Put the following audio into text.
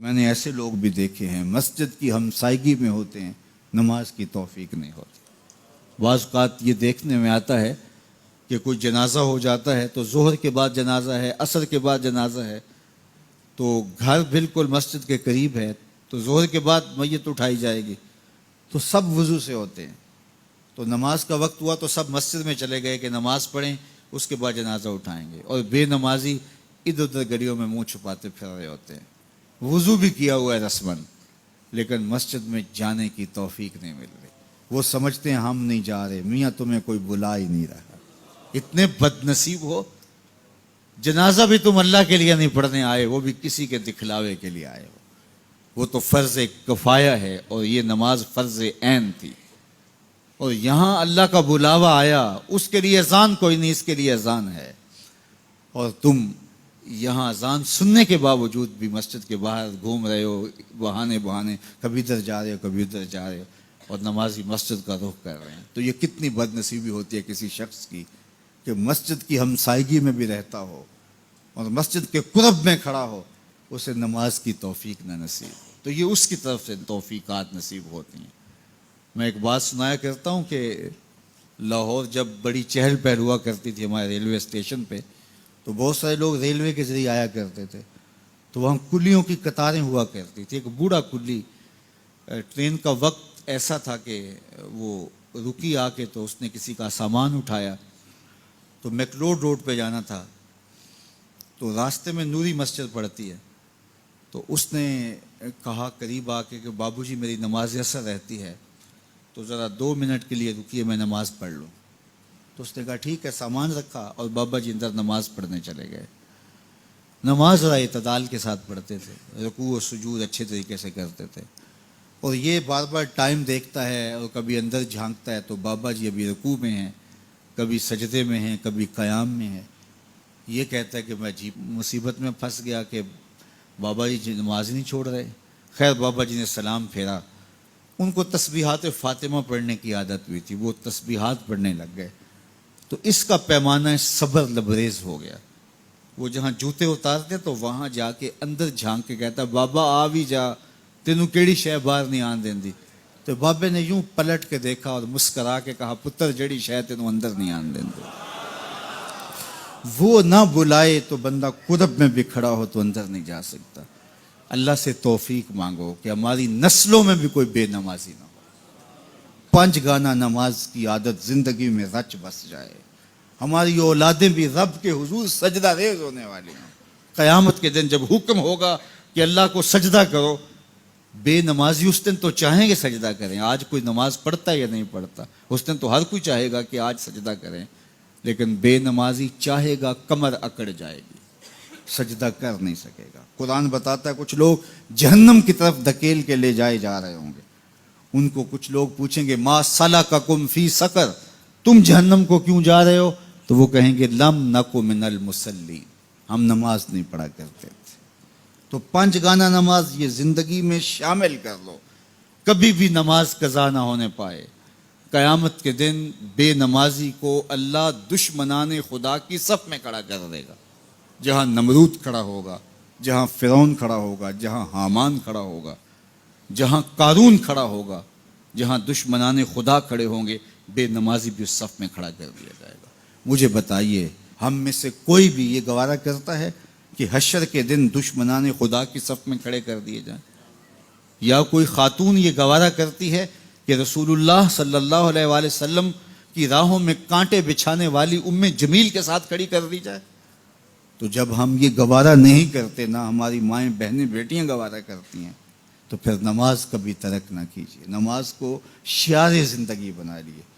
میں نے ایسے لوگ بھی دیکھے ہیں مسجد کی ہمسائیگی میں ہوتے ہیں، نماز کی توفیق نہیں ہوتی۔ بعض اوقات یہ دیکھنے میں آتا ہے کہ کوئی جنازہ ہو جاتا ہے تو ظہر کے بعد جنازہ ہے، عصر کے بعد جنازہ ہے، تو گھر بالکل مسجد کے قریب ہے، تو ظہر کے بعد میت اٹھائی جائے گی، تو سب وضو سے ہوتے ہیں، تو نماز کا وقت ہوا تو سب مسجد میں چلے گئے کہ نماز پڑھیں، اس کے بعد جنازہ اٹھائیں گے، اور بے نمازی ادھر ادھر گلیوں میں منہ چھپاتے پھر رہے ہوتے ہیں، وضو بھی کیا ہوا ہے رسماً، لیکن مسجد میں جانے کی توفیق نہیں مل رہی۔ وہ سمجھتے ہیں ہم نہیں جا رہے، میاں تمہیں کوئی بلا ہی نہیں رہا۔ اتنے بد نصیب ہو، جنازہ بھی تم اللہ کے لیے نہیں پڑھنے آئے، وہ بھی کسی کے دکھلاوے کے لیے آئے ہو۔ وہ تو فرض کفایہ ہے اور یہ نماز فرض عین تھی، اور یہاں اللہ کا بلاوا آیا، اس کے لیے اذان کوئی نہیں، اس کے لیے اذان ہے، اور تم یہاں اذان سننے کے باوجود بھی مسجد کے باہر گھوم رہے ہو، بہانے بہانے کبھی ادھر جا رہے ہو کبھی ادھر جا رہے ہو، اور نمازی مسجد کا رخ کر رہے ہیں۔ تو یہ کتنی بد نصیبی ہوتی ہے کسی شخص کی کہ مسجد کی ہمسائیگی میں بھی رہتا ہو اور مسجد کے قرب میں کھڑا ہو، اسے نماز کی توفیق نہ نصیب ہو۔ تو یہ اس کی طرف سے توفیقات نصیب ہوتی ہیں۔ میں ایک بات سنایا کرتا ہوں کہ لاہور جب بڑی چہل پہل ہوا کرتی تھی ہمارے ریلوے اسٹیشن پہ، تو بہت سارے لوگ ریلوے کے ذریعے آیا کرتے تھے، تو وہاں کلیوں کی قطاریں ہوا کرتی تھی۔ ایک بوڑھا کلی، ٹرین کا وقت ایسا تھا کہ وہ رکی آ کے، تو اس نے کسی کا سامان اٹھایا، تو میکلوڈ روڈ پہ جانا تھا، تو راستے میں نوری مسجد پڑتی ہے، تو اس نے کہا قریب آ کے کہ بابو جی میری نماز عصر رہتی ہے، تو ذرا 2 منٹ کے لیے رکیے، میں نماز پڑھ لوں۔ تو اس نے کہا ٹھیک ہے، سامان رکھا اور بابا جی اندر نماز پڑھنے چلے گئے۔ نماز ذرا اعتدال کے ساتھ پڑھتے تھے، رکوع و سجود اچھے طریقے سے کرتے تھے، اور یہ بار بار ٹائم دیکھتا ہے اور کبھی اندر جھانکتا ہے، تو بابا جی ابھی رکوع میں ہیں، کبھی سجدے میں ہیں، کبھی قیام میں ہیں۔ یہ کہتا ہے کہ میں عجیب مصیبت میں پھنس گیا کہ بابا جی نماز نہیں چھوڑ رہے۔ خیر بابا جی نے سلام پھیرا، ان کو تسبیحات فاطمہ پڑھنے کی عادت ہوئی تھی، وہ تسبیحات پڑھنے لگ گئے، تو اس کا پیمانہ صبر لبریز ہو گیا۔ وہ جہاں جوتے اتارتے تو وہاں جا کے اندر جھانک کے کہتا بابا آ بھی جا، تینوں کیڑی شے باہر نہیں آن دیندی۔ تو بابے نے یوں پلٹ کے دیکھا اور مسکرا کے کہا پتر جڑی شے تینوں اندر نہیں آن دیندی۔ وہ نہ بلائے تو بندہ قرب میں بھی کھڑا ہو تو اندر نہیں جا سکتا۔ اللہ سے توفیق مانگو کہ ہماری نسلوں میں بھی کوئی بے نمازی نہ ہو، 5 گانا نماز کی عادت زندگی میں رچ بس جائے، ہماری اولادیں بھی رب کے حضور سجدہ ریز ہونے والی ہیں۔ قیامت کے دن جب حکم ہوگا کہ اللہ کو سجدہ کرو، بے نمازی اس دن تو چاہیں گے سجدہ کریں، آج کوئی نماز پڑھتا یا نہیں پڑھتا، اس دن تو ہر کوئی چاہے گا کہ آج سجدہ کریں، لیکن بے نمازی چاہے گا کمر اکڑ جائے گی، سجدہ کر نہیں سکے گا۔ قرآن بتاتا ہے کچھ لوگ جہنم کی طرف دھکیل کے لے جائے جا رہے ہوں گے، ان کو کچھ لوگ پوچھیں گے ما سلککم فی سقر، تم جہنم کو کیوں جا رہے ہو؟ تو وہ کہیں گے لم نک من المصلین، ہم نماز نہیں پڑھا کرتے تھے۔ تو 5 گانا نماز یہ زندگی میں شامل کر لو، کبھی بھی نماز قضا نہ ہونے پائے۔ قیامت کے دن بے نمازی کو اللہ دشمنان خدا کی صف میں کھڑا کر دے گا، جہاں نمرود کھڑا ہوگا، جہاں فرعون کھڑا ہوگا، جہاں حامان کھڑا ہوگا، جہاں قارون کھڑا ہوگا، جہاں دشمنان خدا کھڑے ہوں گے، بے نمازی بھی اس صف میں کھڑا کر دیا جائے گا۔ مجھے بتائیے ہم میں سے کوئی بھی یہ گوارہ کرتا ہے کہ حشر کے دن دشمنان خدا کی صف میں کھڑے کر دیے جائیں؟ یا کوئی خاتون یہ گوارہ کرتی ہے کہ رسول اللہ صلی اللہ علیہ وآلہ وسلم کی راہوں میں کانٹے بچھانے والی ام جمیل کے ساتھ کھڑی کر دی جائے؟ تو جب ہم یہ گوارہ نہیں کرتے، نہ ہماری مائیں بہنیں بیٹیاں گوارہ کرتی ہیں، تو پھر نماز کبھی ترک نہ کیجیے، نماز کو شعار زندگی بنا لیے۔